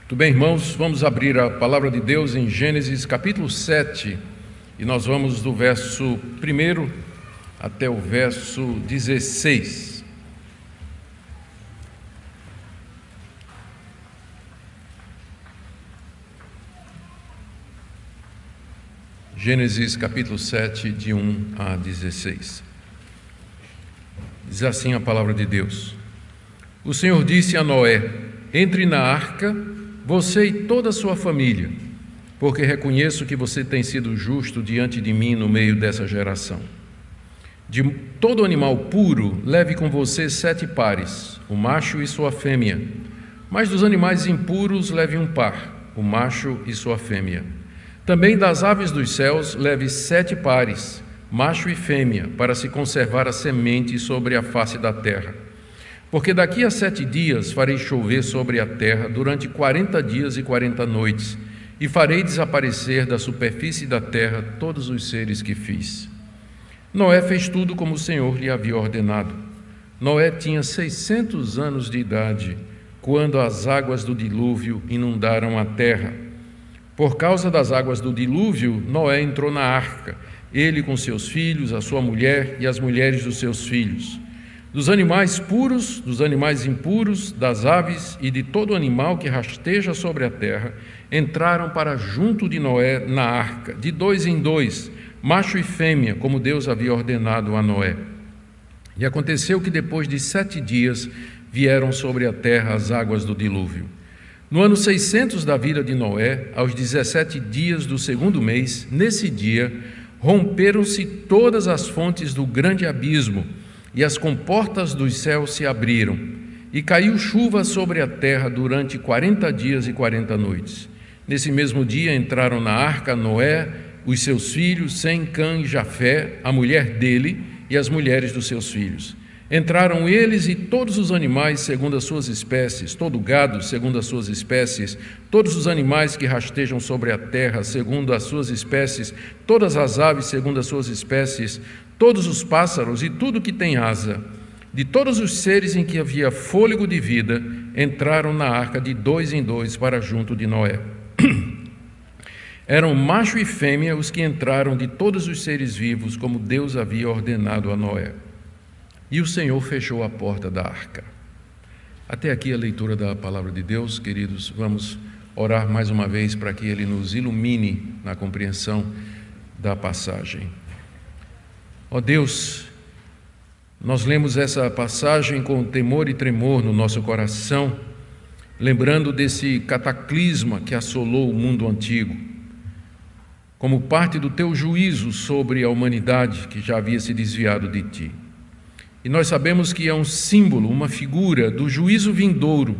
Muito bem, irmãos, vamos abrir a palavra de Deus em Gênesis capítulo 7 e nós vamos do verso 1 até o verso 16. Gênesis capítulo 7, de 1 a 16. Diz assim a palavra de Deus: O Senhor disse a Noé: Entre na arca, você e toda a sua família, porque reconheço que você tem sido justo diante de mim no meio dessa geração. De todo animal puro, leve com você 7 pares, o macho e sua fêmea. Mas dos animais impuros, leve um par, o macho e sua fêmea. Também das aves dos céus, leve 7 pares, macho e fêmea, para se conservar a semente sobre a face da terra. Porque daqui a 7 dias farei chover sobre a terra durante 40 dias e 40 noites, e farei desaparecer da superfície da terra todos os seres que fiz. Noé fez tudo como o Senhor lhe havia ordenado. Noé tinha 600 anos de idade, quando as águas do dilúvio inundaram a terra. Por causa das águas do dilúvio, Noé entrou na arca, ele com seus filhos, a sua mulher e as mulheres dos seus filhos. Dos animais puros, dos animais impuros, das aves e de todo animal que rasteja sobre a terra, entraram para junto de Noé na arca, de 2 em 2, macho e fêmea, como Deus havia ordenado a Noé. E aconteceu que depois de 7 dias vieram sobre a terra as águas do dilúvio. No ano 600 da vida de Noé, aos 17 dias do 2º mês, nesse dia, romperam-se todas as fontes do grande abismo, e as comportas dos céus se abriram, e caiu chuva sobre a terra durante 40 dias e 40 noites. Nesse mesmo dia entraram na arca Noé, os seus filhos, Sem, Cã e Jafé, a mulher dele e as mulheres dos seus filhos. Entraram eles e todos os animais segundo as suas espécies, todo o gado segundo as suas espécies, todos os animais que rastejam sobre a terra segundo as suas espécies, todas as aves segundo as suas espécies, todos os pássaros e tudo que tem asa. De todos os seres em que havia fôlego de vida, entraram na arca de 2 em 2 para junto de Noé. Eram macho e fêmea os que entraram de todos os seres vivos, como Deus havia ordenado a Noé. E o Senhor fechou a porta da arca. Até aqui a leitura da palavra de Deus, queridos. Vamos orar mais uma vez para que Ele nos ilumine na compreensão da passagem. Ó Deus, nós lemos essa passagem com temor e tremor no nosso coração, lembrando desse cataclisma que assolou o mundo antigo, como parte do teu juízo sobre a humanidade que já havia se desviado de ti. E nós sabemos que é um símbolo, uma figura do juízo vindouro,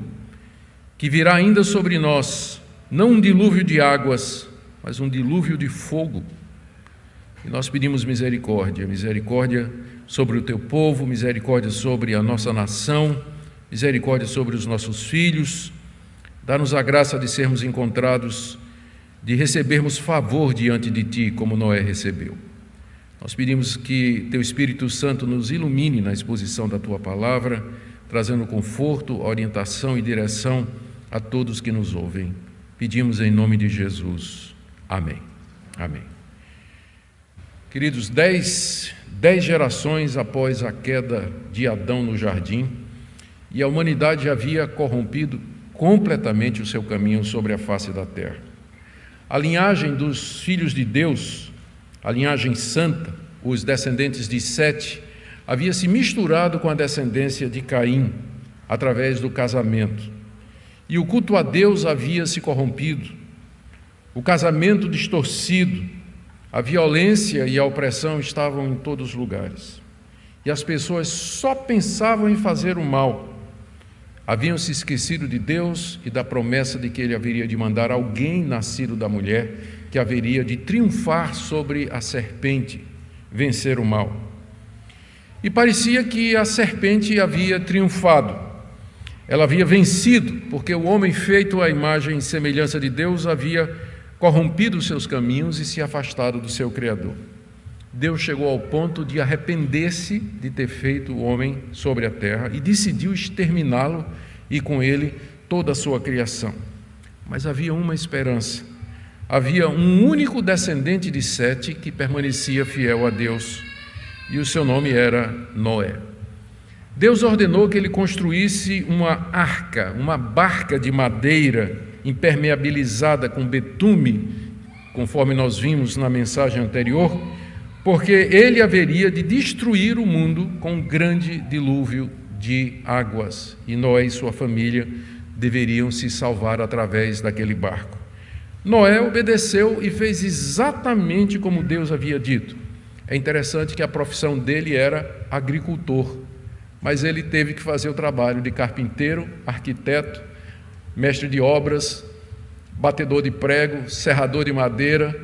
que virá ainda sobre nós, não um dilúvio de águas, mas um dilúvio de fogo. E nós pedimos misericórdia, misericórdia sobre o teu povo, misericórdia sobre a nossa nação, misericórdia sobre os nossos filhos. Dá-nos a graça de sermos encontrados, de recebermos favor diante de ti, como Noé recebeu. Nós pedimos que teu Espírito Santo nos ilumine na exposição da tua palavra, trazendo conforto, orientação e direção a todos que nos ouvem. Pedimos em nome de Jesus. Amém. Amém. Queridos, 10 gerações após a queda de Adão no jardim, e a humanidade havia corrompido completamente o seu caminho sobre a face da terra. A linhagem dos filhos de Deus, a linhagem santa, os descendentes de Sete, havia se misturado com a descendência de Caim, através do casamento. E o culto a Deus havia se corrompido, o casamento distorcido, a violência e a opressão estavam em todos os lugares. E as pessoas só pensavam em fazer o mal. Haviam se esquecido de Deus e da promessa de que Ele haveria de mandar alguém nascido da mulher, que haveria de triunfar sobre a serpente, vencer o mal. E parecia que a serpente havia triunfado. Ela havia vencido, porque o homem feito à imagem e semelhança de Deus havia corrompido os seus caminhos e se afastado do seu Criador. Deus chegou ao ponto de arrepender-se de ter feito o homem sobre a terra e decidiu exterminá-lo e com ele toda a sua criação. mas havia uma esperança. Havia um único descendente de Sete que permanecia fiel a Deus, e o seu nome era Noé. Deus ordenou que ele construísse uma arca, uma barca de madeira impermeabilizada com betume, conforme nós vimos na mensagem anterior, porque ele haveria de destruir o mundo com um grande dilúvio de águas, e Noé e sua família deveriam se salvar através daquele barco. Noé obedeceu e fez exatamente como Deus havia dito. É interessante que a profissão dele era agricultor, mas ele teve que fazer o trabalho de carpinteiro, arquiteto, mestre de obras, batedor de prego, serrador de madeira,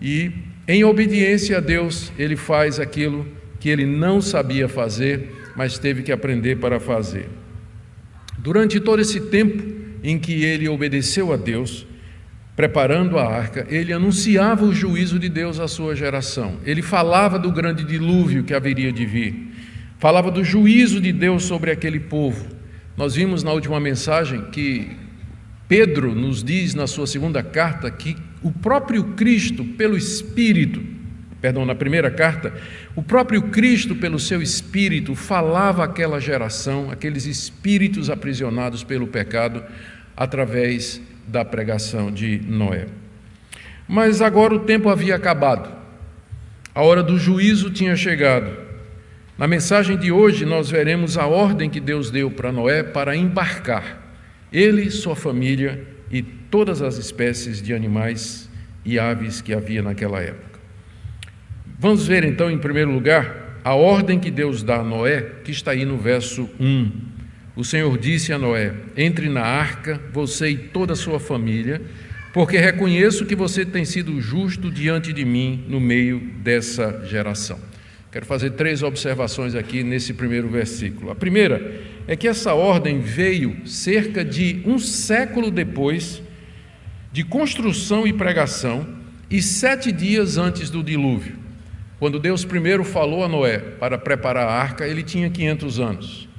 e em obediência a Deus ele faz aquilo que ele não sabia fazer, mas teve que aprender para fazer. Durante todo esse tempo em que ele obedeceu a Deus, preparando a arca, ele anunciava o juízo de Deus à sua geração. Ele falava do grande dilúvio que haveria de vir. Falava do juízo de Deus sobre aquele povo. Nós vimos na última mensagem que Pedro nos diz na sua segunda carta que o próprio Cristo, pelo Espírito, na primeira carta, o próprio Cristo, pelo seu Espírito, falava àquela geração, aqueles espíritos aprisionados pelo pecado, através da pregação de Noé. Mas agora o tempo havia acabado, a hora do juízo tinha chegado. Na mensagem de hoje nós veremos a ordem que Deus deu para Noé para embarcar, ele, sua família e todas as espécies de animais e aves que havia naquela época. Vamos ver então, em primeiro lugar, a ordem que Deus dá a Noé, que está aí no verso 1. O Senhor disse a Noé: entre na arca, você e toda a sua família, porque reconheço que você tem sido justo diante de mim no meio dessa geração. Quero fazer 3 observações aqui nesse primeiro versículo. A primeira é que essa ordem veio cerca de 1 século depois de construção e pregação e 7 dias antes do dilúvio. Quando Deus primeiro falou a Noé para preparar a arca, ele tinha 500 anos.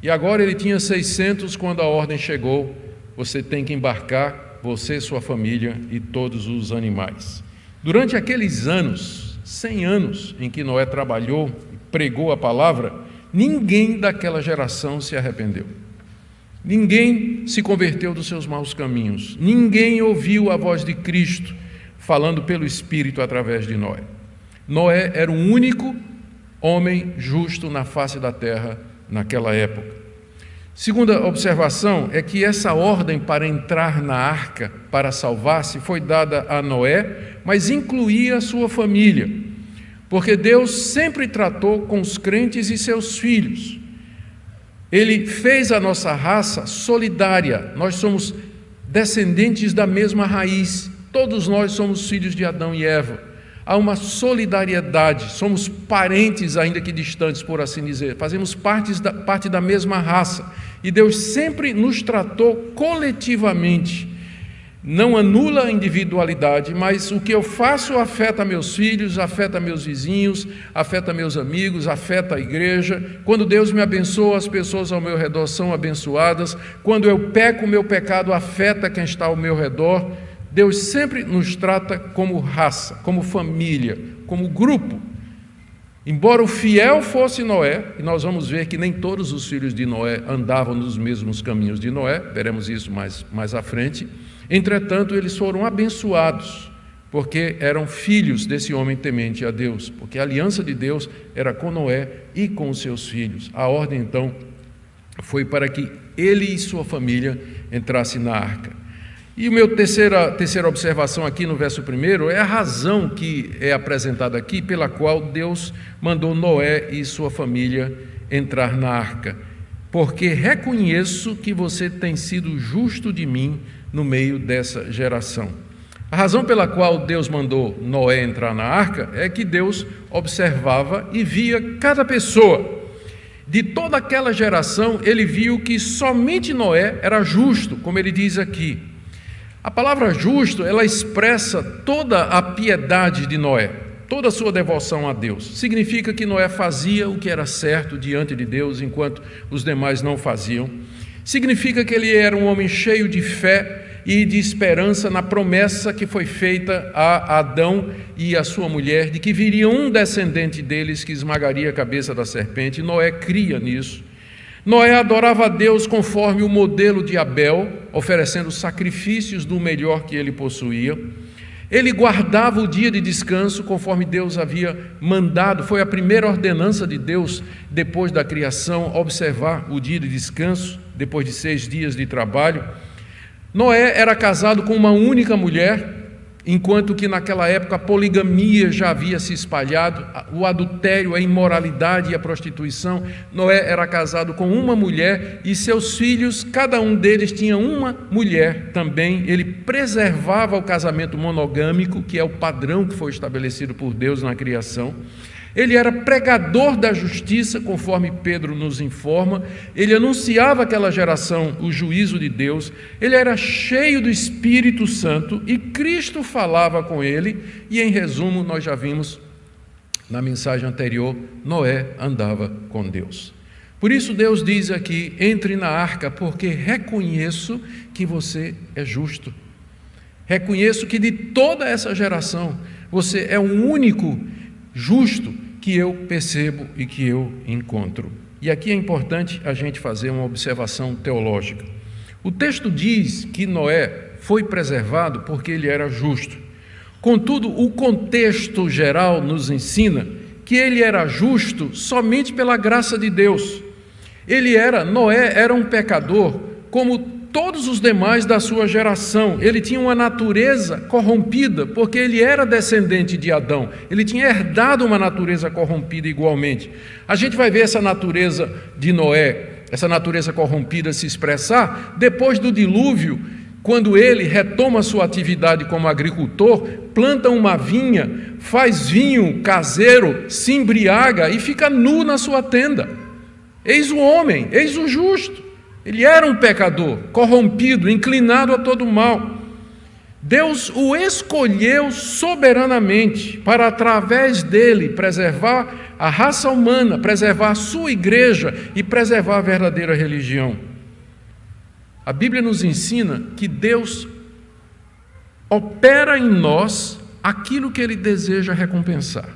E agora ele tinha 600 quando a ordem chegou: você tem que embarcar, você, sua família e todos os animais. Durante aqueles anos, 100 anos em que Noé trabalhou e pregou a palavra, ninguém daquela geração se arrependeu. Ninguém se converteu dos seus maus caminhos. Ninguém ouviu a voz de Cristo falando pelo Espírito através de Noé. Noé era o único homem justo na face da terra naquela época. Segunda observação é que essa ordem para entrar na arca, para salvar-se, foi dada a Noé, mas incluía a sua família, porque Deus sempre tratou com os crentes e seus filhos. Ele fez a nossa raça solidária, nós somos descendentes da mesma raiz, todos nós somos filhos de Adão e Eva. Há uma solidariedade, somos parentes, ainda que distantes, por assim dizer, fazemos parte da mesma raça, e Deus sempre nos tratou coletivamente. Não anula a individualidade, mas o que eu faço afeta meus filhos, afeta meus vizinhos, afeta meus amigos, afeta a igreja. Quando Deus me abençoa, as pessoas ao meu redor são abençoadas. Quando eu peco, o meu pecado afeta quem está ao meu redor. Deus sempre nos trata como raça, como família, como grupo. Embora o fiel fosse Noé, e nós vamos ver que nem todos os filhos de Noé andavam nos mesmos caminhos de Noé, veremos isso mais à frente, entretanto eles foram abençoados, porque eram filhos desse homem temente a Deus, porque a aliança de Deus era com Noé e com os seus filhos. A ordem então foi para que ele e sua família entrassem na arca. E a minha terceira observação aqui no verso 1 é a razão que é apresentada aqui pela qual Deus mandou Noé e sua família entrar na arca. Porque reconheço que você tem sido justo de mim no meio dessa geração. A razão pela qual Deus mandou Noé entrar na arca é que Deus observava e via cada pessoa. De toda aquela geração, ele viu que somente Noé era justo, como ele diz aqui. A palavra justo, ela expressa toda a piedade de Noé, toda a sua devoção a Deus. Significa que Noé fazia o que era certo diante de Deus, enquanto os demais não faziam. Significa que ele era um homem cheio de fé, e de esperança na promessa que foi feita a Adão e a sua mulher, de que viria um descendente deles que esmagaria a cabeça da serpente. Noé cria nisso. Noé adorava a Deus conforme o modelo de Abel, oferecendo sacrifícios do melhor que ele possuía. Ele guardava o dia de descanso conforme Deus havia mandado. Foi a primeira ordenança de Deus depois da criação, observar o dia de descanso, depois de 6 dias de trabalho. Noé era casado com uma única mulher, enquanto que naquela época a poligamia já havia se espalhado, o adultério, a imoralidade e a prostituição. Noé era casado com uma mulher e seus filhos, cada um deles tinha uma mulher também. Ele preservava o casamento monogâmico, que é o padrão que foi estabelecido por Deus na criação. Ele era pregador da justiça, conforme Pedro nos informa. Ele anunciava àquela geração o juízo de Deus. Ele era cheio do Espírito Santo e Cristo falava com ele. E, em resumo, nós já vimos na mensagem anterior, Noé andava com Deus. Por isso Deus diz aqui: entre na arca, porque reconheço que você é justo. Reconheço que de toda essa geração você é o único justo que eu percebo e que eu encontro. E aqui é importante a gente fazer uma observação teológica. O texto diz que Noé foi preservado porque ele era justo. Contudo, o contexto geral nos ensina que ele era justo somente pela graça de Deus. Noé era um pecador como todos os demais da sua geração. Ele tinha uma natureza corrompida, porque ele era descendente de Adão. Ele tinha herdado uma natureza corrompida igualmente. A gente vai ver essa natureza de Noé, essa natureza corrompida se expressar depois do dilúvio, quando ele retoma sua atividade como agricultor, planta uma vinha, faz vinho caseiro, se embriaga e fica nu na sua tenda. Eis o homem, eis o justo. Ele era um pecador, corrompido, inclinado a todo mal. Deus o escolheu soberanamente para, através dele, preservar a raça humana, preservar a sua igreja e preservar a verdadeira religião. A Bíblia nos ensina que Deus opera em nós aquilo que ele deseja recompensar.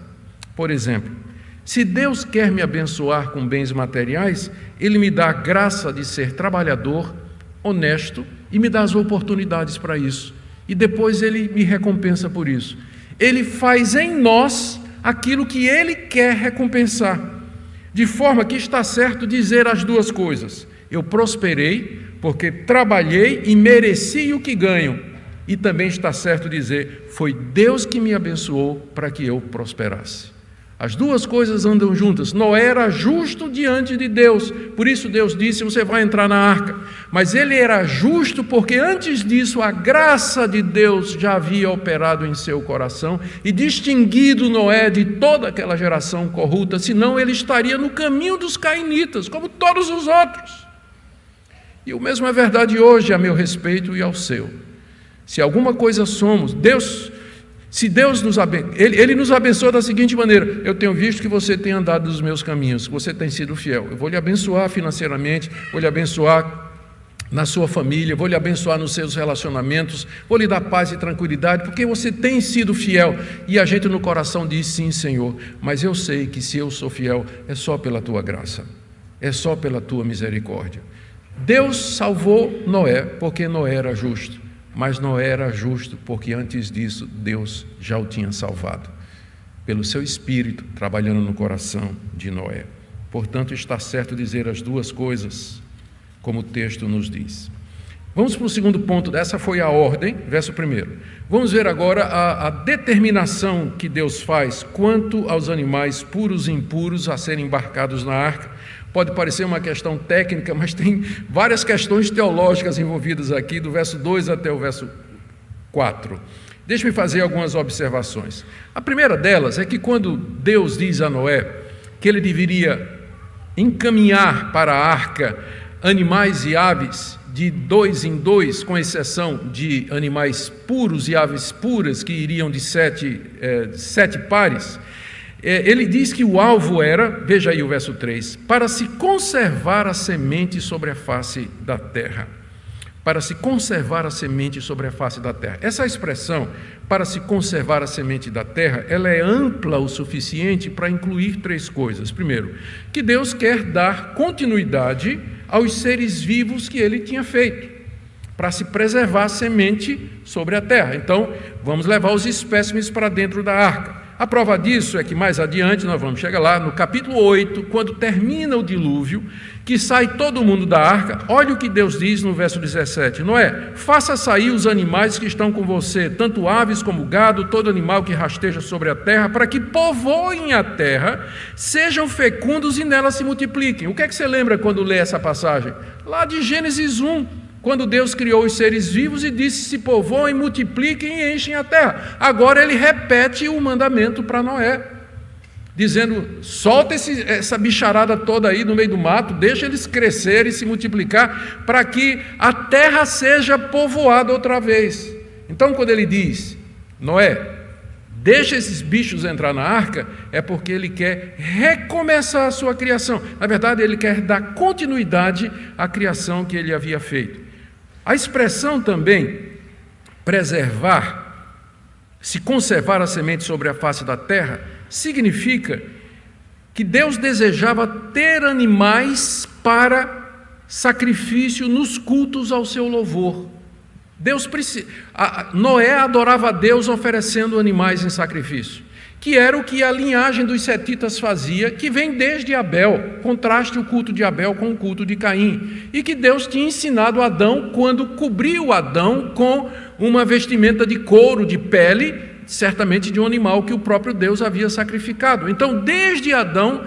Por exemplo, se Deus quer me abençoar com bens materiais, Ele me dá a graça de ser trabalhador, honesto e me dá as oportunidades para isso. E depois Ele me recompensa por isso. Ele faz em nós aquilo que Ele quer recompensar. De forma que está certo dizer as duas coisas. Eu prosperei porque trabalhei e mereci o que ganho. E também está certo dizer, foi Deus que me abençoou para que eu prosperasse. As duas coisas andam juntas. Noé era justo diante de Deus, por isso Deus disse: você vai entrar na arca. Mas ele era justo porque antes disso a graça de Deus já havia operado em seu coração e distinguido Noé de toda aquela geração corrupta, senão ele estaria no caminho dos cainitas, como todos os outros. E o mesmo é verdade hoje a meu respeito e ao seu. Se alguma coisa somos, se Deus nos abençoa, Ele nos abençoa da seguinte maneira: eu tenho visto que você tem andado nos meus caminhos, que você tem sido fiel. Eu vou lhe abençoar financeiramente, vou lhe abençoar na sua família, vou lhe abençoar nos seus relacionamentos, vou lhe dar paz e tranquilidade, porque você tem sido fiel. E a gente no coração diz: sim, Senhor, mas eu sei que se eu sou fiel, é só pela tua graça, é só pela tua misericórdia. Deus salvou Noé porque Noé era justo. Mas Noé era justo porque antes disso Deus já o tinha salvado, pelo seu Espírito trabalhando no coração de Noé. Portanto, está certo dizer as duas coisas, como o texto nos diz. Vamos para o segundo ponto. Essa foi a ordem, verso 1. Vamos ver agora a determinação que Deus faz quanto aos animais puros e impuros a serem embarcados na arca. Pode parecer uma questão técnica, mas tem várias questões teológicas envolvidas aqui, do verso 2 até o verso 4. Deixe-me fazer algumas observações. A primeira delas é que quando Deus diz a Noé que ele deveria encaminhar para a arca animais e aves de 2 em 2, com exceção de animais puros e aves puras, que iriam de 7 pares, ele diz que o alvo era, veja aí o verso 3, para se conservar a semente sobre a face da terra. para se conservar a semente sobre a face da terra. Essa expressão, para se conservar a semente da terra, ela é ampla o suficiente para incluir três coisas. Primeiro, que Deus quer dar continuidade aos seres vivos que ele tinha feito, para se preservar a semente sobre a terra. Então, vamos levar os espécimes para dentro da arca. A prova disso é que mais adiante, nós vamos chegar lá, no capítulo 8, quando termina o dilúvio, que sai todo mundo da arca, olha o que Deus diz no verso 17, Noé, faça sair os animais que estão com você, tanto aves como gado, todo animal que rasteja sobre a terra, para que povoem a terra, sejam fecundos e nela se multipliquem. O que é que você lembra quando lê essa passagem? Lá de Gênesis 1, quando Deus criou os seres vivos e disse, se povoem, multipliquem e enchem a terra. Agora ele repete o mandamento para Noé, dizendo, solta essa bicharada toda aí no meio do mato, deixa eles crescerem e se multiplicar, para que a terra seja povoada outra vez. Então, quando ele diz, Noé, deixa esses bichos entrar na arca, é porque ele quer recomeçar a sua criação. Na verdade, ele quer dar continuidade à criação que ele havia feito. A expressão também, preservar, se conservar a semente sobre a face da terra, significa que Deus desejava ter animais para sacrifício nos cultos ao seu louvor. Noé adorava a Deus oferecendo animais em sacrifício, que era o que a linhagem dos setitas fazia, que vem desde Abel, contraste o culto de Abel com o culto de Caim, e que Deus tinha ensinado a Adão quando cobriu Adão com uma vestimenta de couro, de pele, certamente de um animal que o próprio Deus havia sacrificado. Então, desde Adão,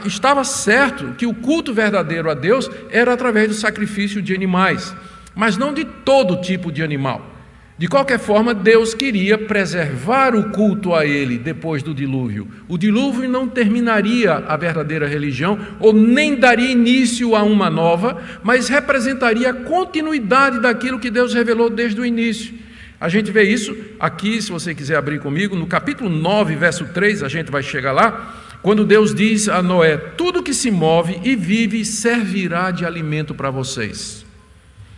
estava certo que o culto verdadeiro a Deus era através do sacrifício de animais, mas não de todo tipo de animal. De qualquer forma, Deus queria preservar o culto a Ele depois do dilúvio. O dilúvio não terminaria a verdadeira religião, ou nem daria início a uma nova, mas representaria a continuidade daquilo que Deus revelou desde o início. A gente vê isso aqui, se você quiser abrir comigo, no capítulo 9, verso 3, a gente vai chegar lá, quando Deus diz a Noé, tudo que se move e vive servirá de alimento para vocês.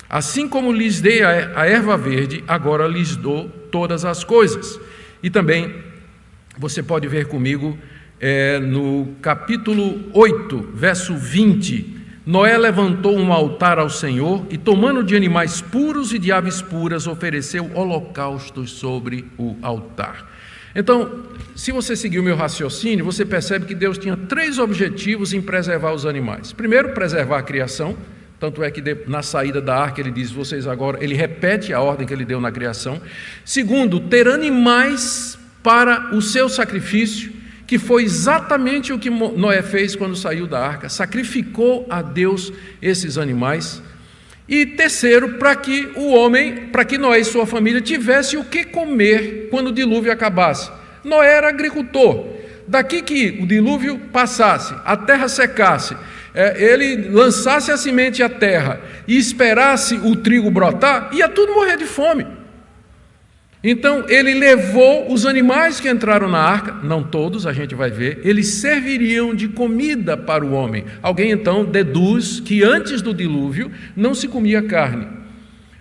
Assim como lhes dei a erva verde, agora lhes dou todas as coisas. E também, você pode ver comigo, no capítulo 8, verso 20, Noé levantou um altar ao Senhor e, tomando de animais puros e de aves puras, ofereceu holocaustos sobre o altar. Então, se você seguir o meu raciocínio, você percebe que Deus tinha três objetivos em preservar os animais. Primeiro, preservar a criação. Tanto é que na saída da arca ele diz, vocês agora, ele repete a ordem que ele deu na criação. Segundo, ter animais para o seu sacrifício, que foi exatamente o que Noé fez quando saiu da arca, sacrificou a Deus esses animais. E terceiro, para que Noé e sua família tivessem o que comer quando o dilúvio acabasse. Noé era agricultor. Daqui que o dilúvio passasse, a terra secasse, ele lançasse a semente à terra e esperasse o trigo brotar, ia tudo morrer de fome. Então ele levou os animais que entraram na arca, não todos, a gente vai ver, eles serviriam de comida para o homem. Alguém então deduz que antes do dilúvio não se comia carne.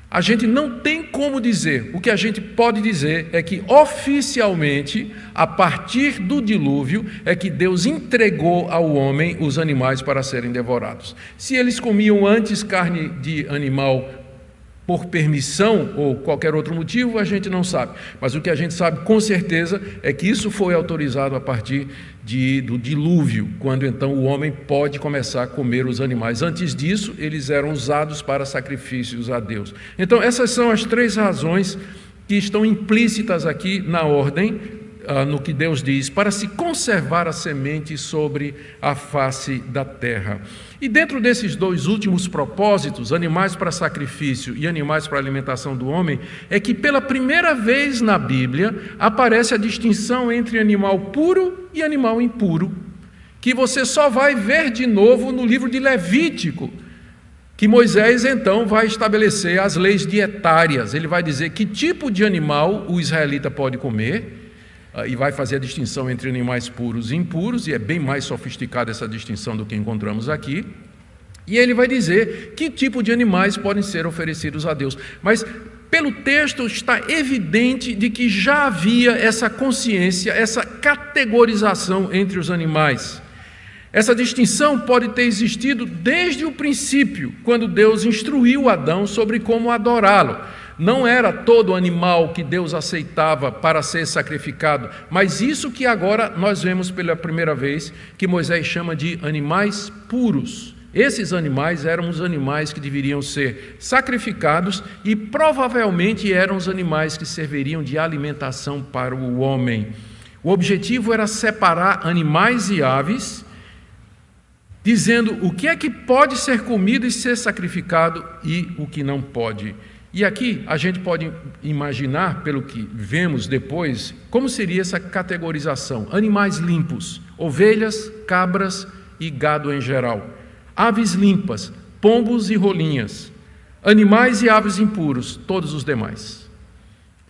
A gente não tem como dizer, o que a gente pode dizer é que oficialmente, a partir do dilúvio, é que Deus entregou ao homem os animais para serem devorados. Se eles comiam antes carne de animal por permissão ou qualquer outro motivo, a gente não sabe. Mas o que a gente sabe com certeza é que isso foi autorizado a partir do dilúvio, quando então o homem pode começar a comer os animais. Antes disso, eles eram usados para sacrifícios a Deus. Então, essas são as três razões que estão implícitas aqui na ordem, no que Deus diz, para se conservar a semente sobre a face da terra. E dentro desses dois últimos propósitos, animais para sacrifício e animais para alimentação do homem, é que pela primeira vez na Bíblia aparece a distinção entre animal puro e animal impuro, que você só vai ver de novo no livro de Levítico, que Moisés então vai estabelecer as leis dietárias. Ele vai dizer que tipo de animal o israelita pode comer, e vai fazer a distinção entre animais puros e impuros, e é bem mais sofisticada essa distinção do que encontramos aqui. E ele vai dizer que tipo de animais podem ser oferecidos a Deus. Mas pelo texto está evidente de que já havia essa consciência, essa categorização entre os animais. Essa distinção pode ter existido desde o princípio, quando Deus instruiu Adão sobre como adorá-lo. Não era todo animal que Deus aceitava para ser sacrificado, mas isso que agora nós vemos pela primeira vez, que Moisés chama de animais puros. Esses animais eram os animais que deveriam ser sacrificados e provavelmente eram os animais que serviriam de alimentação para o homem. O objetivo era separar animais e aves, dizendo o que é que pode ser comido e ser sacrificado e o que não pode. E aqui a gente pode imaginar, pelo que vemos depois, como seria essa categorização. Animais limpos, ovelhas, cabras e gado em geral. Aves limpas, pombos e rolinhas. Animais e aves impuros, todos os demais.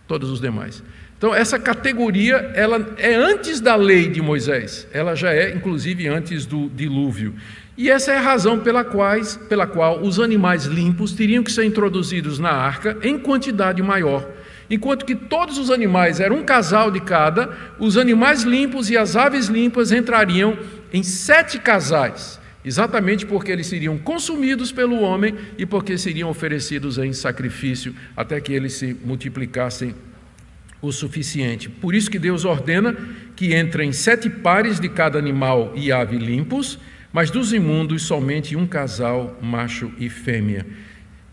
Todos os demais. Então, essa categoria, ela é antes da lei de Moisés. Ela já é, inclusive, antes do dilúvio. E essa é a razão pela qual os animais limpos teriam que ser introduzidos na arca em quantidade maior. Enquanto que todos os animais eram um casal de cada, os animais limpos e as aves limpas entrariam em 7 casais, exatamente porque eles seriam consumidos pelo homem e porque seriam oferecidos em sacrifício até que eles se multiplicassem o suficiente. Por isso que Deus ordena que entrem 7 pares de cada animal e ave limpos, mas dos imundos somente um casal, macho e fêmea.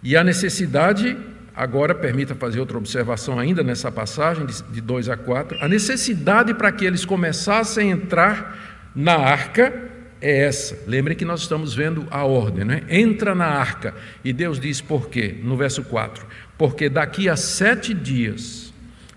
E a necessidade, agora permita fazer outra observação ainda nessa passagem, de 2 a 4, a necessidade para que eles começassem a entrar na arca é essa. Lembrem que nós estamos vendo a ordem, né? Entra na arca. E Deus diz por quê? No verso 4, porque daqui a 7 dias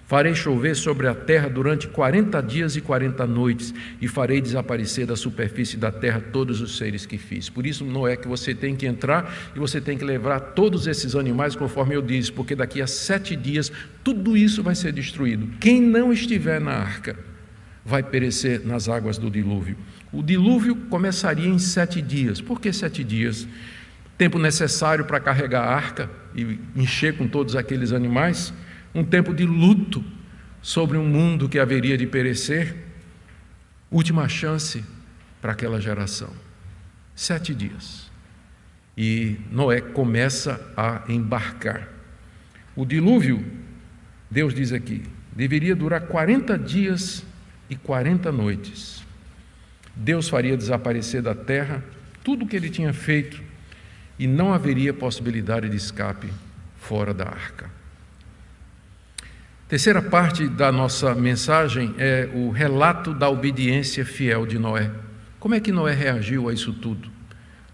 farei chover sobre a terra durante 40 dias e 40 noites, e farei desaparecer da superfície da terra todos os seres que fiz. Por isso, não é que você tem que entrar e você tem que levar todos esses animais, conforme eu disse, porque daqui a 7 dias tudo isso vai ser destruído. Quem não estiver na arca vai perecer nas águas do dilúvio. O dilúvio começaria em 7 dias. Por que 7 dias? Tempo necessário para carregar a arca e encher com todos aqueles animais. Um tempo de luto sobre um mundo que haveria de perecer. Última chance para aquela geração. 7 dias. E Noé começa a embarcar. O dilúvio, Deus diz aqui, deveria durar 40 dias e 40 noites. Deus faria desaparecer da terra tudo o que ele tinha feito e não haveria possibilidade de escape fora da arca. Terceira parte da nossa mensagem é o relato da obediência fiel de Noé. Como é que Noé reagiu a isso tudo?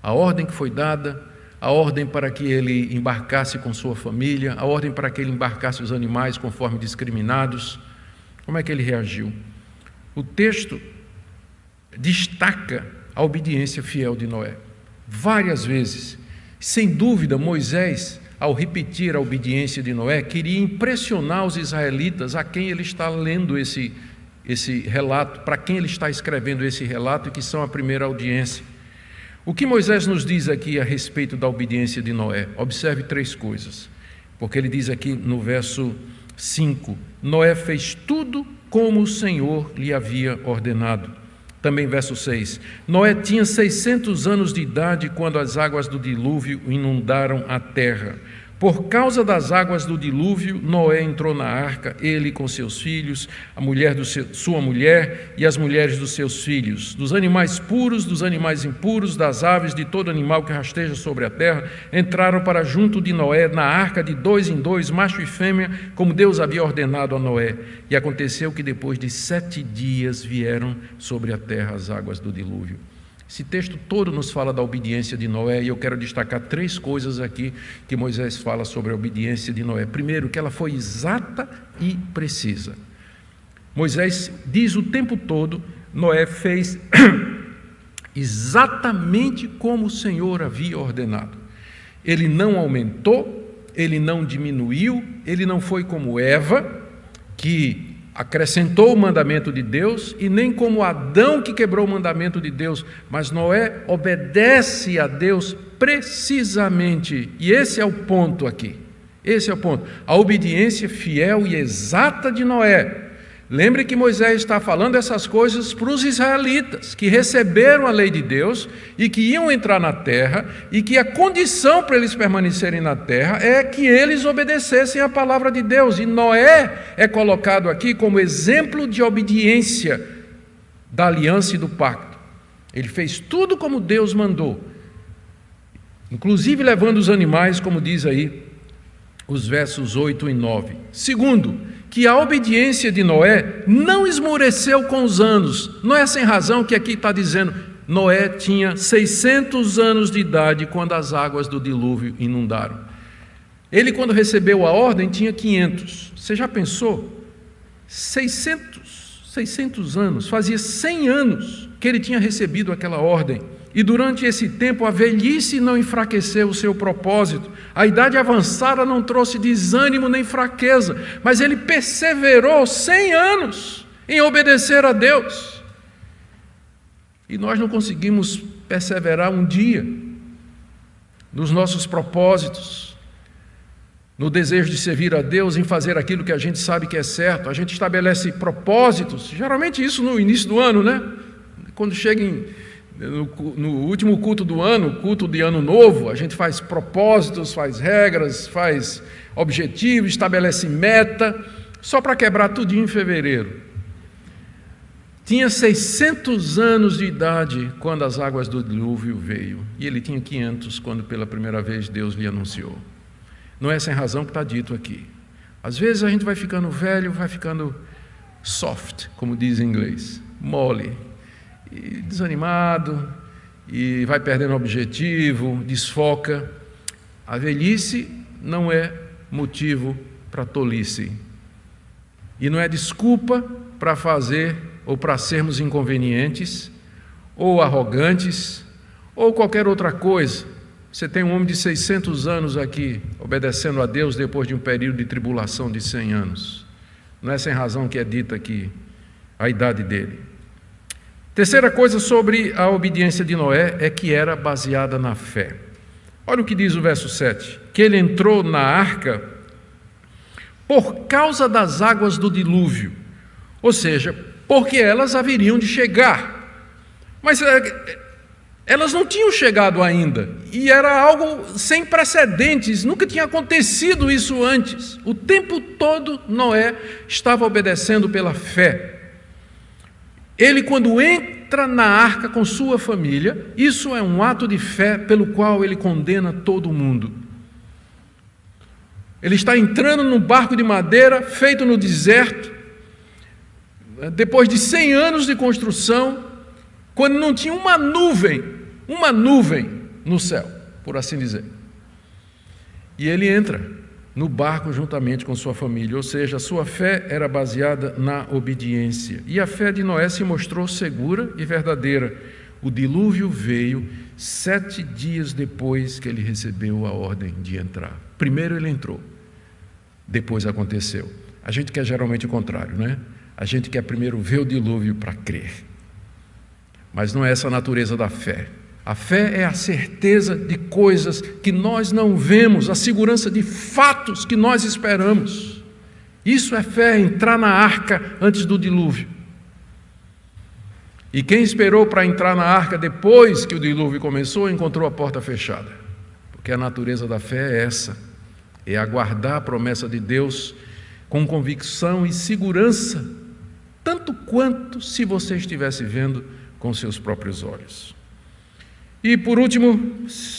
A ordem que foi dada, a ordem para que ele embarcasse com sua família, a ordem para que ele embarcasse os animais conforme discriminados. Como é que ele reagiu? O texto destaca a obediência fiel de Noé. Várias vezes. Sem dúvida, Moisés, ao repetir a obediência de Noé, queria impressionar os israelitas a quem ele está lendo esse relato, para quem ele está escrevendo esse relato, que são a primeira audiência. O que Moisés nos diz aqui a respeito da obediência de Noé? Observe 3 coisas, porque ele diz aqui no verso 5, Noé fez tudo como o Senhor lhe havia ordenado. Também verso 6, Noé tinha 600 anos de idade quando as águas do dilúvio inundaram a terra. Por causa das águas do dilúvio, Noé entrou na arca, ele com seus filhos, a mulher sua mulher e as mulheres dos seus filhos. Dos animais puros, dos animais impuros, das aves, de todo animal que rasteja sobre a terra, entraram para junto de Noé na arca de 2 em 2, macho e fêmea, como Deus havia ordenado a Noé. E aconteceu que depois de 7 dias vieram sobre a terra as águas do dilúvio. Esse texto todo nos fala da obediência de Noé, e eu quero destacar 3 coisas aqui que Moisés fala sobre a obediência de Noé. Primeiro, que ela foi exata e precisa. Moisés diz o tempo todo, Noé fez exatamente como o Senhor havia ordenado. Ele não aumentou, ele não diminuiu, ele não foi como Eva, que acrescentou o mandamento de Deus, e nem como Adão que quebrou o mandamento de Deus, mas Noé obedece a Deus precisamente, e esse é o ponto aqui, esse é o ponto, a obediência fiel e exata de Noé. Lembre que Moisés está falando essas coisas para os israelitas, que receberam a lei de Deus e que iam entrar na terra, e que a condição para eles permanecerem na terra é que eles obedecessem a palavra de Deus. E Noé é colocado aqui como exemplo de obediência da aliança e do pacto. Ele fez tudo como Deus mandou, inclusive levando os animais, como diz aí os versos 8 e 9. Segundo, que a obediência de Noé não esmoreceu com os anos. Não é sem razão que aqui está dizendo, Noé tinha 600 anos de idade quando as águas do dilúvio inundaram. Ele, quando recebeu a ordem, tinha 500. Você já pensou? 600 anos, fazia 100 anos que ele tinha recebido aquela ordem. E durante esse tempo a velhice não enfraqueceu o seu propósito, a idade avançada não trouxe desânimo nem fraqueza, mas ele perseverou 100 anos em obedecer a Deus. E nós não conseguimos perseverar um dia nos nossos propósitos, no desejo de servir a Deus, em fazer aquilo que a gente sabe que é certo. A gente estabelece propósitos, geralmente isso no início do ano, né? Quando chega no último culto do ano, culto de ano novo, a gente faz propósitos, faz regras, faz objetivos, estabelece meta, só para quebrar tudinho em fevereiro. Tinha 600 anos de idade quando as águas do dilúvio veio, e ele tinha 500 quando pela primeira vez Deus lhe anunciou. Não é sem razão que está dito aqui. Às vezes a gente vai ficando velho, vai ficando soft, como diz em inglês, mole, e desanimado, e vai perdendo objetivo, desfoca. A velhice não é motivo para tolice, e não é desculpa para fazer ou para sermos inconvenientes, ou arrogantes, ou qualquer outra coisa. Você tem um homem de 600 anos aqui, obedecendo a Deus depois de um período de tribulação de 100 anos. Não é sem razão que é dita aqui a idade dele. Terceira coisa sobre a obediência de Noé é que era baseada na fé. Olha o que diz o verso 7, que ele entrou na arca por causa das águas do dilúvio, ou seja, porque elas haveriam de chegar, mas elas não tinham chegado ainda, e era algo sem precedentes, nunca tinha acontecido isso antes. O tempo todo Noé estava obedecendo pela fé. Ele, quando entra na arca com sua família, isso é um ato de fé pelo qual ele condena todo mundo. Ele está entrando num barco de madeira feito no deserto, depois de 100 anos de construção, quando não tinha uma nuvem no céu, por assim dizer. E ele entra no barco juntamente com sua família, ou seja, a sua fé era baseada na obediência. E a fé de Noé se mostrou segura e verdadeira. O dilúvio veio 7 dias depois que ele recebeu a ordem de entrar. Primeiro ele entrou, depois aconteceu. A gente quer geralmente o contrário, né? A gente quer primeiro ver o dilúvio para crer. Mas não é essa a natureza da fé. A fé é a certeza de coisas que nós não vemos, a segurança de fatos que nós esperamos. Isso é fé, entrar na arca antes do dilúvio. E quem esperou para entrar na arca depois que o dilúvio começou, encontrou a porta fechada. Porque a natureza da fé é essa, é aguardar a promessa de Deus com convicção e segurança, tanto quanto se você estivesse vendo com seus próprios olhos. E por último,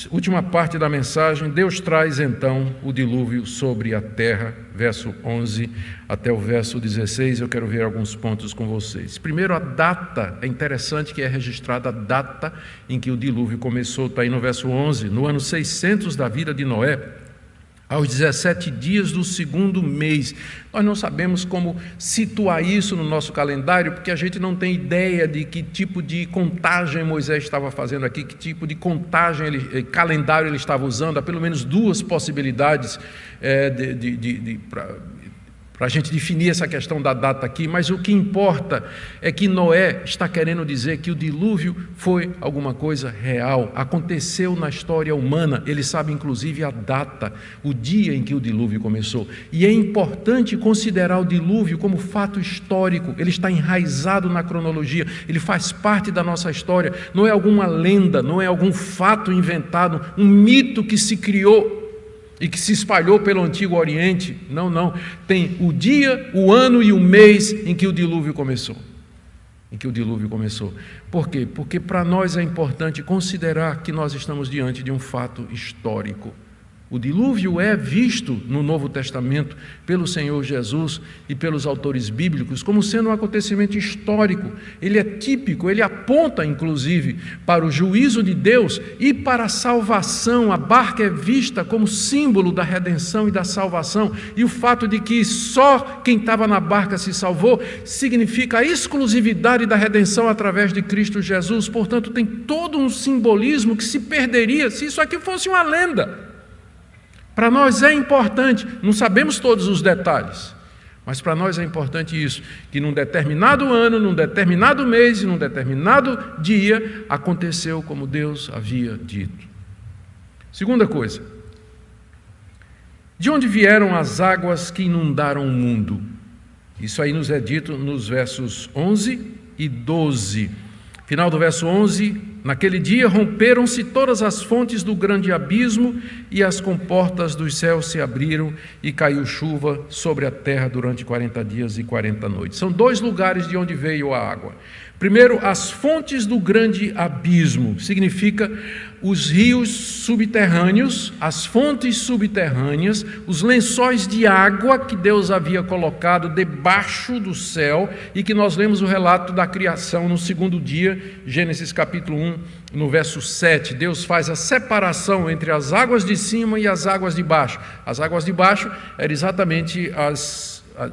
última parte da mensagem, Deus traz então o dilúvio sobre a terra, verso 11 até o verso 16, eu quero ver alguns pontos com vocês. Primeiro, a data, é interessante que é registrada a data em que o dilúvio começou, está aí no verso 11, no ano 600 da vida de Noé, aos 17 dias do 2º mês. Nós não sabemos como situar isso no nosso calendário, porque a gente não tem ideia de que tipo de contagem Moisés estava fazendo aqui, que tipo de contagem, calendário ele estava usando. Há pelo menos 2 possibilidades para para a gente definir essa questão da data aqui, mas o que importa é que Noé está querendo dizer que o dilúvio foi alguma coisa real, aconteceu na história humana. Ele sabe inclusive a data, o dia em que o dilúvio começou. E é importante considerar o dilúvio como fato histórico. Ele está enraizado na cronologia, ele faz parte da nossa história. Não é alguma lenda, não é algum fato inventado, um mito que se criou e que se espalhou pelo Antigo Oriente. Não. Tem o dia, o ano e o mês em que o dilúvio começou. Por quê? Porque para nós é importante considerar que nós estamos diante de um fato histórico. O dilúvio é visto no Novo Testamento pelo Senhor Jesus e pelos autores bíblicos como sendo um acontecimento histórico. Ele é típico, ele aponta inclusive para o juízo de Deus e para a salvação. A barca é vista como símbolo da redenção e da salvação. E o fato de que só quem estava na barca se salvou significa a exclusividade da redenção através de Cristo Jesus. Portanto, tem todo um simbolismo que se perderia se isso aqui fosse uma lenda. Para nós é importante, não sabemos todos os detalhes, mas para nós é importante isso, que num determinado ano, num determinado mês e num determinado dia, aconteceu como Deus havia dito. Segunda coisa, de onde vieram as águas que inundaram o mundo? Isso aí nos é dito nos versos 11 e 12. Final do verso 11, naquele dia romperam-se todas as fontes do grande abismo e as comportas dos céus se abriram e caiu chuva sobre a terra durante 40 dias e 40 noites. São dois lugares de onde veio a água. Primeiro, as fontes do grande abismo, significa os rios subterrâneos, as fontes subterrâneas, os lençóis de água que Deus havia colocado debaixo do céu e que nós lemos o relato da criação no segundo dia, Gênesis capítulo 1, no verso 7. Deus faz a separação entre as águas de cima e as águas de baixo. As águas de baixo eram exatamente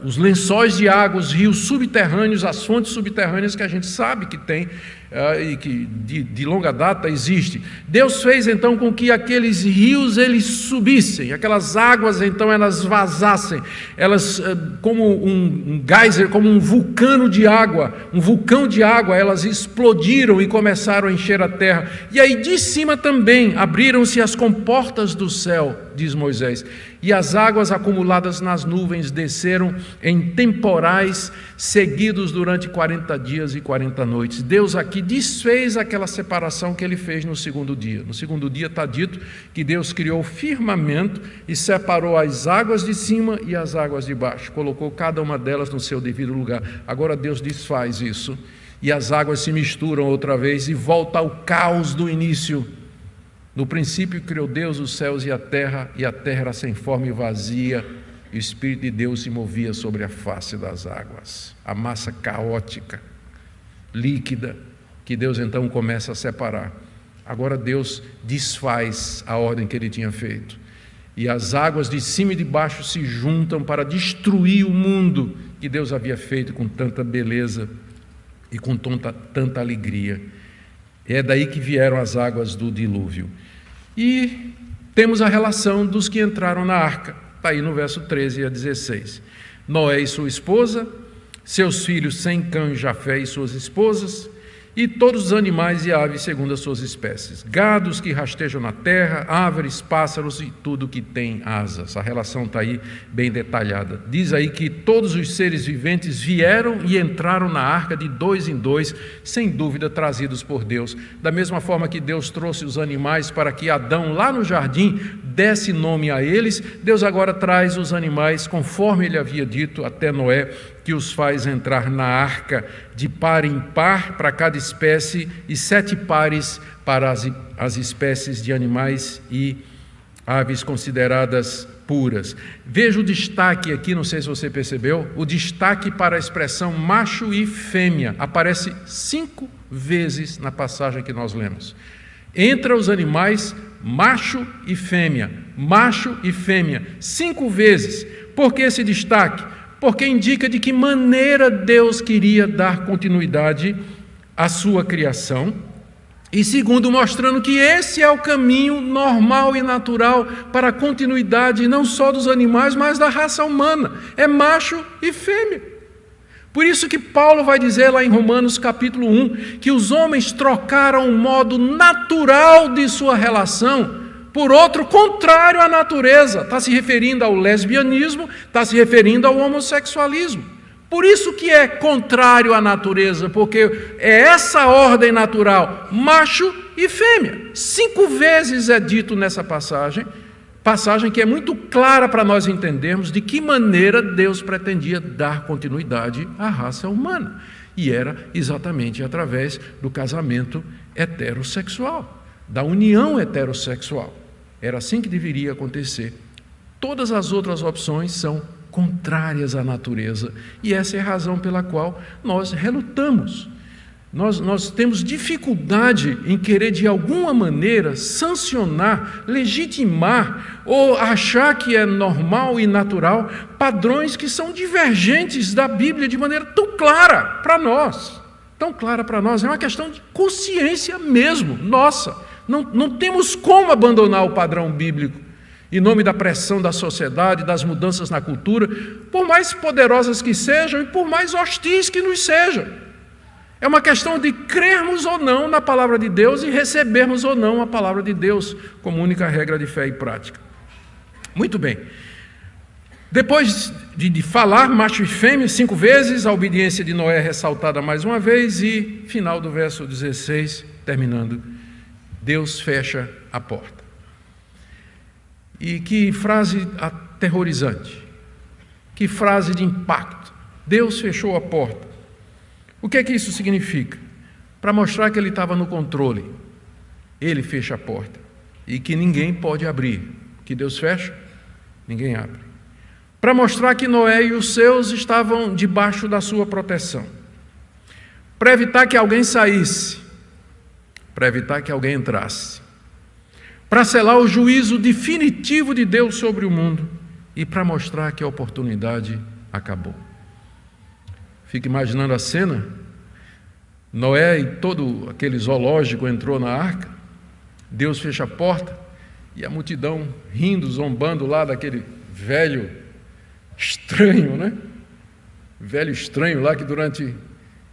os lençóis de água, os rios subterrâneos, as fontes subterrâneas que a gente sabe que tem e que de longa data existe. Deus fez então com que aqueles rios eles subissem, aquelas águas então elas vazassem, elas como um geyser, como um vulcão de água, elas explodiram e começaram a encher a terra. E aí de cima também abriram-se as comportas do céu, diz Moisés, e as águas acumuladas nas nuvens desceram em temporais seguidos durante 40 dias e 40 noites. Deus aqui desfez aquela separação que ele fez no segundo dia. No segundo dia está dito que Deus criou o firmamento e separou as águas de cima e as águas de baixo, colocou cada uma delas no seu devido lugar. Agora Deus desfaz isso e as águas se misturam outra vez e volta ao caos do início. No princípio criou Deus os céus e a terra era sem forma e vazia, e o Espírito de Deus se movia sobre a face das águas. A massa caótica, líquida, que Deus então começa a separar. Agora Deus desfaz a ordem que ele tinha feito, e as águas de cima e de baixo se juntam para destruir o mundo que Deus havia feito com tanta beleza e com tanta alegria. É daí que vieram as águas do dilúvio. E temos a relação dos que entraram na arca. Está aí no verso 13 a 16. Noé e sua esposa, seus filhos Sem, Cã, Jafé e suas esposas, e todos os animais e aves segundo as suas espécies, gados que rastejam na terra, aves, pássaros e tudo que tem asas. A relação está aí bem detalhada. Diz aí que todos os seres viventes vieram e entraram na arca de dois em dois, sem dúvida trazidos por Deus. Da mesma forma que Deus trouxe os animais para que Adão lá no jardim desse nome a eles, Deus agora traz os animais conforme ele havia dito até Noé, que os faz entrar na arca de par em par para cada espécie e 7 pares para as espécies de animais e aves consideradas puras. Veja o destaque aqui, não sei se você percebeu, o destaque para a expressão macho e fêmea, aparece 5 vezes na passagem que nós lemos. Entre os animais, macho e fêmea, 5 vezes. Por que esse destaque? Porque indica de que maneira Deus queria dar continuidade à sua criação E segundo, mostrando que esse é o caminho normal e natural para a continuidade não só dos animais, mas da raça humana. É macho e fêmea. Por isso que Paulo vai dizer lá em Romanos capítulo 1, que os homens trocaram o modo natural de sua relação por outro contrário à natureza. Está se referindo ao lesbianismo, está se referindo ao homossexualismo. Por isso que é contrário à natureza, porque é essa ordem natural, macho e fêmea. 5 vezes é dito nessa passagem que é muito clara para nós entendermos de que maneira Deus pretendia dar continuidade à raça humana. E era exatamente através do casamento heterossexual, da união heterossexual. Era assim que deveria acontecer. Todas as outras opções são contrárias à natureza, e essa é a razão pela qual nós relutamos. Nós temos dificuldade em querer de alguma maneira sancionar, legitimar ou achar que é normal e natural padrões que são divergentes da Bíblia de maneira tão clara para nós. Tão clara para nós, é uma questão de consciência mesmo, nossa. Não temos como abandonar o padrão bíblico em nome da pressão da sociedade, das mudanças na cultura, por mais poderosas que sejam e por mais hostis que nos sejam. É uma questão de crermos ou não na palavra de Deus e recebermos ou não a palavra de Deus como única regra de fé e prática. Muito bem. Depois de falar macho e fêmea 5 vezes, a obediência de Noé é ressaltada mais uma vez e, final do verso 16, terminando, Deus fecha a porta. E que frase aterrorizante, que frase de impacto. Deus fechou a porta. O que é que isso significa? Para mostrar que Ele estava no controle. Ele fecha a porta e que ninguém pode abrir. Que Deus fecha, ninguém abre. Para mostrar que Noé e os seus estavam debaixo da sua proteção. Para evitar que alguém saísse. Para evitar que alguém entrasse. Para selar o juízo definitivo de Deus sobre o mundo e para mostrar que a oportunidade acabou. Fica imaginando a cena, Noé e todo aquele zoológico entrou na arca, Deus fecha a porta e a multidão rindo, zombando lá daquele velho estranho, né? Velho estranho lá que durante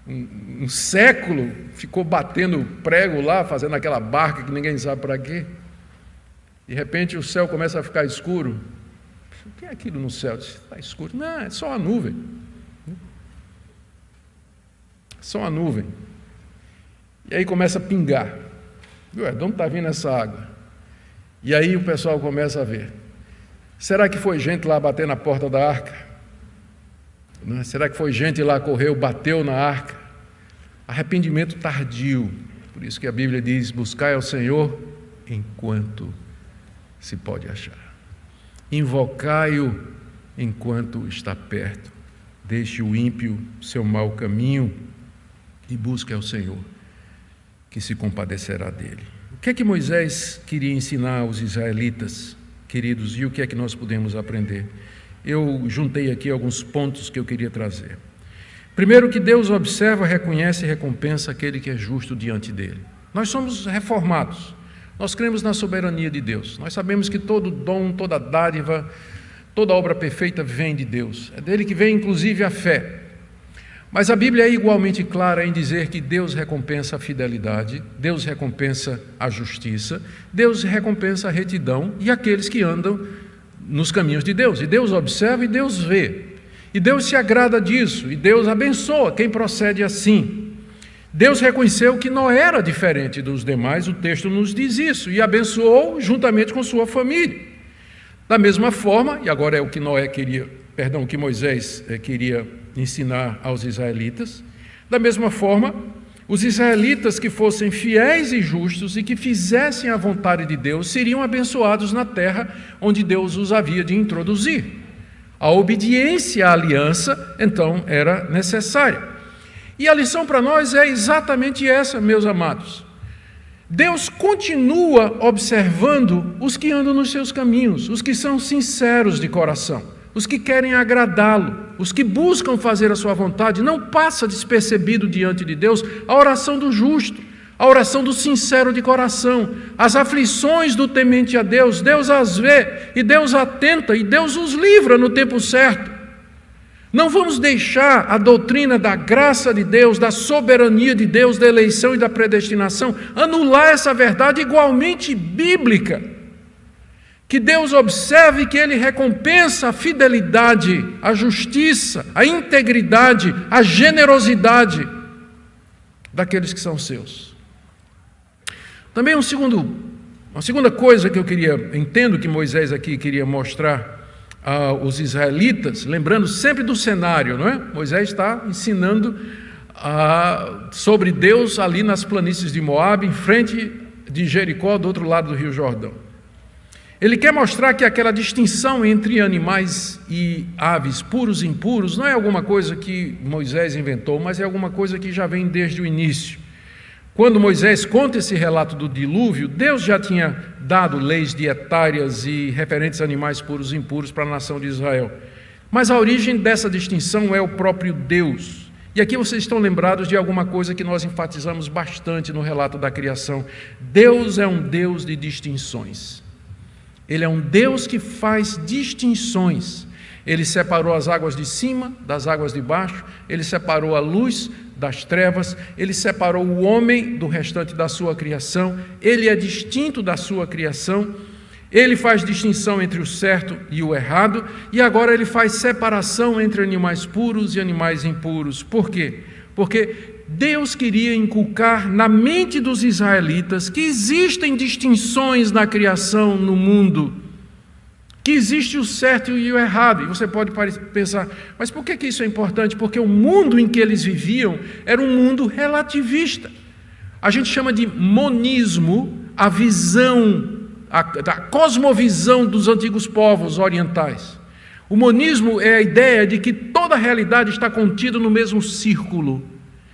um século ficou batendo prego lá, fazendo aquela barca que ninguém sabe para quê. De repente o céu começa a ficar escuro. O que é aquilo no céu? Está escuro. Não, é só uma nuvem. Só uma nuvem. E aí começa a pingar. Ué, de onde está vindo essa água? E aí o pessoal começa a ver. Será que foi gente lá bater na porta da arca? Será que foi gente lá, correu, bateu na arca? Arrependimento tardio. Por isso que a Bíblia diz, buscai ao Senhor enquanto se pode achar. Invocai-o enquanto está perto. Deixe o ímpio seu mau caminho e busque ao Senhor, que se compadecerá dele. O que é que Moisés queria ensinar aos israelitas, queridos, e o que é que nós podemos aprender? Eu juntei aqui alguns pontos que eu queria trazer. Primeiro, que Deus observa, reconhece e recompensa aquele que é justo diante dele. Nós somos reformados. Nós cremos na soberania de Deus. Nós sabemos que todo dom, toda dádiva, toda obra perfeita vem de Deus. É dele que vem, inclusive, a fé. Mas a Bíblia é igualmente clara em dizer que Deus recompensa a fidelidade, Deus recompensa a justiça, Deus recompensa a retidão e aqueles que andam nos caminhos de Deus. E Deus observa e Deus vê. E Deus se agrada disso. E Deus abençoa quem procede assim. Deus reconheceu que Noé era diferente dos demais, o texto nos diz isso, e abençoou juntamente com sua família. Da mesma forma, e agora é o que o que Moisés queria ensinar aos israelitas, da mesma forma, os israelitas que fossem fiéis e justos e que fizessem a vontade de Deus seriam abençoados na terra onde Deus os havia de introduzir. A obediência à aliança, então, era necessária. E a lição para nós é exatamente essa, meus amados. Deus continua observando os que andam nos seus caminhos, os que são sinceros de coração, os que querem agradá-lo, os que buscam fazer a sua vontade. Não passa despercebido diante de Deus a oração do justo, A oração do sincero de coração, as aflições do temente a Deus, Deus as vê e Deus atenta e Deus os livra no tempo certo. Não vamos deixar a doutrina da graça de Deus, da soberania de Deus, da eleição e da predestinação, anular essa verdade igualmente bíblica. Que Deus observe que Ele recompensa a fidelidade, a justiça, a integridade, a generosidade daqueles que são seus. Também uma segunda coisa que entendo que Moisés aqui queria mostrar aos israelitas, lembrando sempre do cenário, não é? Moisés está ensinando sobre Deus ali nas planícies de Moabe, em frente de Jericó, do outro lado do Rio Jordão. Ele quer mostrar que aquela distinção entre animais e aves, puros e impuros, não é alguma coisa que Moisés inventou, mas é alguma coisa que já vem desde o início. Quando Moisés conta esse relato do dilúvio, Deus já tinha dado leis dietárias e referentes a animais puros e impuros para a nação de Israel. Mas a origem dessa distinção é o próprio Deus. E aqui vocês estão lembrados de alguma coisa que nós enfatizamos bastante no relato da criação. Deus é um Deus de distinções. Ele é um Deus que faz distinções. Ele separou as águas de cima das águas de baixo, Ele separou a luz das trevas, Ele separou o homem do restante da sua criação, Ele é distinto da sua criação, Ele faz distinção entre o certo e o errado, e agora Ele faz separação entre animais puros e animais impuros. Por quê? Porque Deus queria inculcar na mente dos israelitas que existem distinções na criação, no mundo, que existe o certo e o errado. E você pode pensar, mas por que isso é importante? Porque o mundo em que eles viviam era um mundo relativista. A gente chama de monismo a visão, a cosmovisão dos antigos povos orientais. O monismo é a ideia de que toda a realidade está contida no mesmo círculo,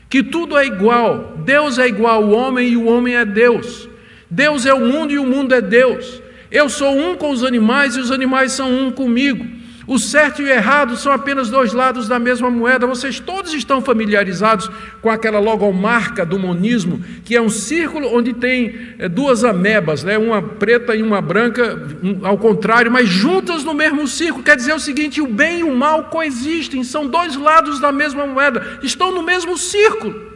que tudo é igual. Deus é igual ao homem e o homem é Deus. Deus é o mundo e o mundo é Deus. Eu sou um com os animais e os animais são um comigo. O certo e o errado são apenas dois lados da mesma moeda. Vocês todos estão familiarizados com aquela logomarca do monismo, que é um círculo onde tem duas amebas, né? Uma preta e uma branca, ao contrário, mas juntas no mesmo círculo. Quer dizer o seguinte: o bem e o mal coexistem, são dois lados da mesma moeda, estão no mesmo círculo.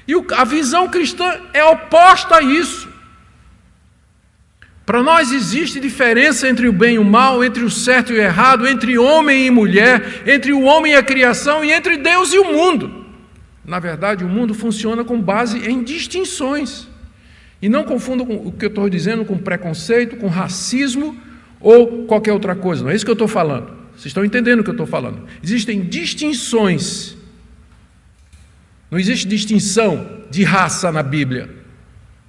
E a visão cristã é oposta a isso. Para nós existe diferença entre o bem e o mal, entre o certo e o errado, entre homem e mulher, entre o homem e a criação e entre Deus e o mundo. Na verdade, o mundo funciona com base em distinções. E não confundam o que eu estou dizendo com preconceito, com racismo ou qualquer outra coisa. Não é isso que eu estou falando. Vocês estão entendendo o que eu estou falando. Existem distinções. Não existe distinção de raça na Bíblia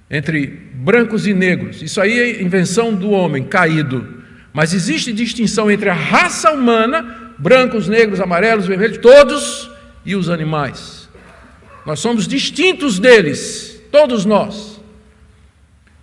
entre brancos e negros. Isso aí é invenção do homem caído. Mas existe distinção entre a raça humana, brancos, negros, amarelos, vermelhos, todos, e os animais. Nós somos distintos deles, todos nós.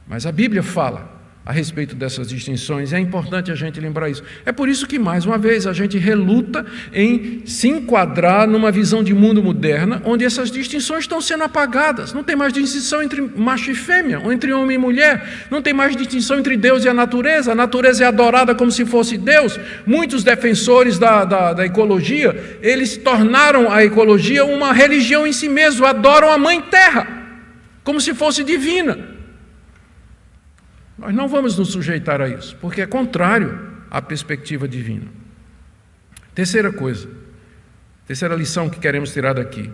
Mas a Bíblia fala a respeito dessas distinções, é importante a gente lembrar isso. É por isso que, mais uma vez, a gente reluta em se enquadrar numa visão de mundo moderna, onde essas distinções estão sendo apagadas. Não tem mais distinção entre macho e fêmea, ou entre homem e mulher. Não tem mais distinção entre Deus e a natureza é adorada como se fosse Deus. Muitos defensores da ecologia, eles tornaram a ecologia uma religião em si mesmo, adoram a Mãe Terra, como se fosse divina. Nós não vamos nos sujeitar a isso, porque é contrário à perspectiva divina. Terceira lição que queremos tirar daqui.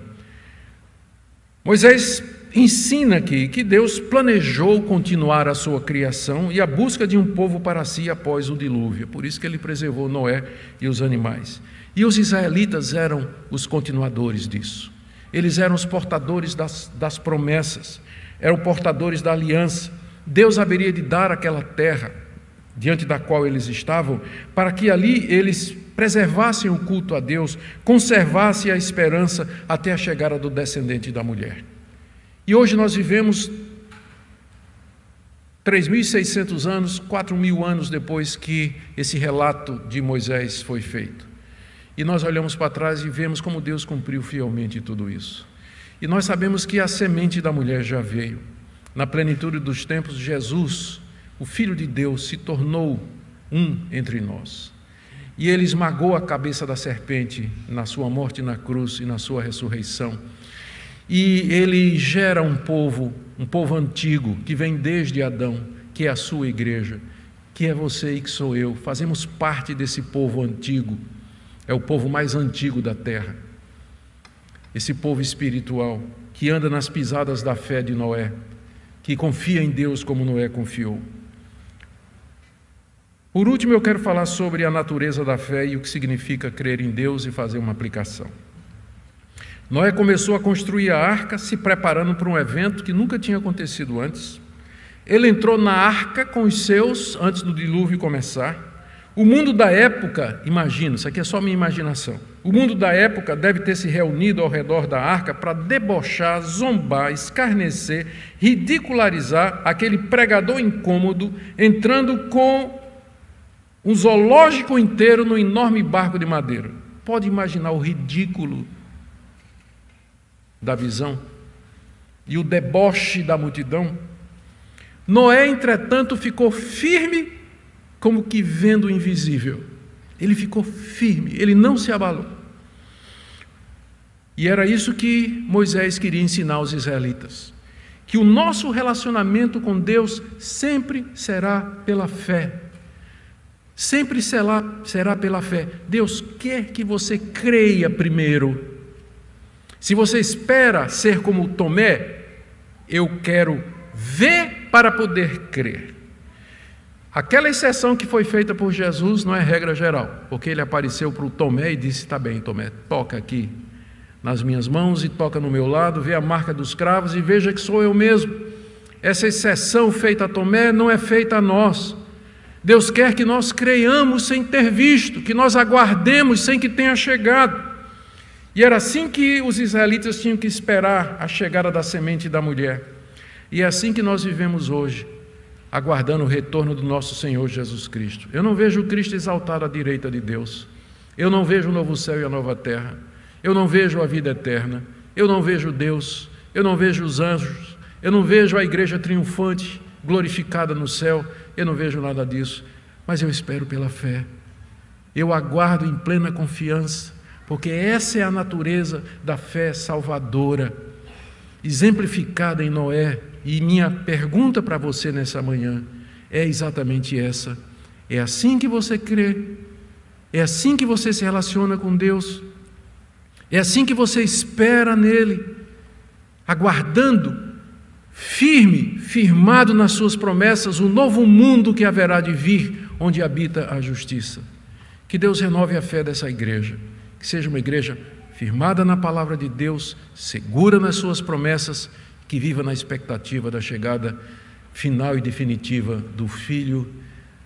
Moisés ensina aqui que Deus planejou continuar a sua criação e a busca de um povo para si após o dilúvio. Por isso que ele preservou Noé e os animais. E os israelitas eram os continuadores disso. Eles eram os portadores das promessas, eram portadores da aliança. Deus haveria de dar aquela terra diante da qual eles estavam, para que ali eles preservassem o culto a Deus, conservassem a esperança até a chegada do descendente da mulher. E hoje nós vivemos 3.600 anos, 4.000 anos depois que esse relato de Moisés foi feito. E nós olhamos para trás e vemos como Deus cumpriu fielmente tudo isso. E nós sabemos que a semente da mulher já veio. Na plenitude dos tempos, Jesus, o Filho de Deus, se tornou um entre nós. E ele esmagou a cabeça da serpente na sua morte na cruz e na sua ressurreição. E ele gera um povo antigo, que vem desde Adão, que é a sua igreja, que é você e que sou eu. Fazemos parte desse povo antigo. É o povo mais antigo da terra. Esse povo espiritual que anda nas pisadas da fé de Noé, que confia em Deus como Noé confiou. Por último, eu quero falar sobre a natureza da fé e o que significa crer em Deus e fazer uma aplicação. Noé começou a construir a arca, se preparando para um evento que nunca tinha acontecido antes. Ele entrou na arca com os seus antes do dilúvio começar. O mundo da época, imagina, isso aqui é só minha imaginação, o mundo da época deve ter se reunido ao redor da arca para debochar, zombar, escarnecer, ridicularizar aquele pregador incômodo, entrando com um zoológico inteiro no enorme barco de madeira. Pode imaginar o ridículo da visão e o deboche da multidão? Noé, entretanto, ficou firme como que vendo o invisível. Ele ficou firme, ele não se abalou. E era isso que Moisés queria ensinar aos israelitas, que o nosso relacionamento com Deus sempre será pela fé. Sempre será pela fé. Deus quer que você creia primeiro. Se você espera ser como Tomé, eu quero ver para poder crer. Aquela exceção que foi feita por Jesus não é regra geral, porque ele apareceu para o Tomé e disse: está bem, Tomé, toca aqui nas minhas mãos e toca no meu lado, vê a marca dos cravos e veja que sou eu mesmo. Essa exceção feita a Tomé não é feita a nós. Deus quer que nós creiamos sem ter visto, que nós aguardemos sem que tenha chegado. E era assim que os israelitas tinham que esperar a chegada da semente da mulher. E é assim que nós vivemos hoje, aguardando o retorno do nosso Senhor Jesus Cristo. Eu não vejo o Cristo exaltado à direita de Deus. Eu não vejo o novo céu e a nova terra. Eu não vejo a vida eterna. Eu não vejo Deus. Eu não vejo os anjos. Eu não vejo a igreja triunfante, glorificada no céu. Eu não vejo nada disso. Mas eu espero pela fé. Eu aguardo em plena confiança, porque essa é a natureza da fé salvadora, exemplificada em Noé. E minha pergunta para você nessa manhã é exatamente essa: é assim que você crê? É assim que você se relaciona com Deus? É assim que você espera nele, aguardando, firmado nas suas promessas, o novo mundo que haverá de vir, onde habita a justiça? Que Deus renove a fé dessa igreja, que seja uma igreja firmada na palavra de Deus, segura nas suas promessas, que viva na expectativa da chegada final e definitiva do Filho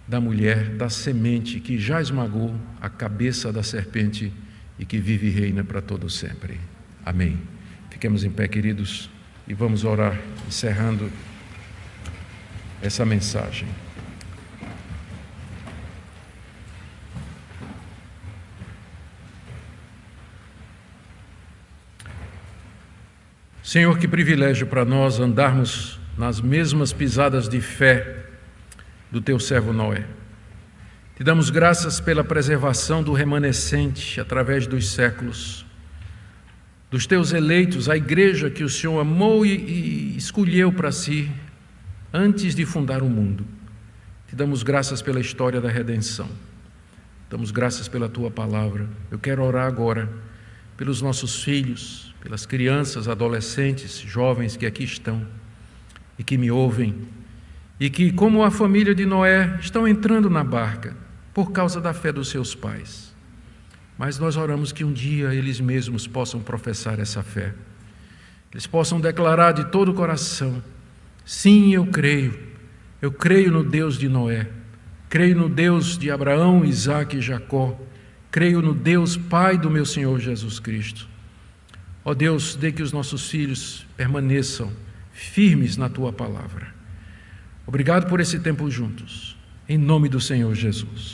da mulher, da semente que já esmagou a cabeça da serpente e que vive e reina para todo sempre. Amém. Fiquemos em pé, queridos, e vamos orar, encerrando essa mensagem. Senhor, que privilégio para nós andarmos nas mesmas pisadas de fé do teu servo Noé. Te damos graças pela preservação do remanescente através dos séculos, dos teus eleitos, a igreja que o Senhor amou e escolheu para si antes de fundar o mundo. Te damos graças pela história da redenção. Damos graças pela tua palavra. Eu quero orar agora pelos nossos filhos, pelas crianças, adolescentes, jovens que aqui estão e que me ouvem, e que, como a família de Noé, estão entrando na barca por causa da fé dos seus pais. Mas nós oramos que um dia eles mesmos possam professar essa fé, eles possam declarar de todo o coração: sim, eu creio no Deus de Noé, creio no Deus de Abraão, Isaque e Jacó, creio no Deus Pai do meu Senhor Jesus Cristo. Ó Deus, dê que os nossos filhos permaneçam firmes na tua palavra. Obrigado por esse tempo juntos, em nome do Senhor Jesus.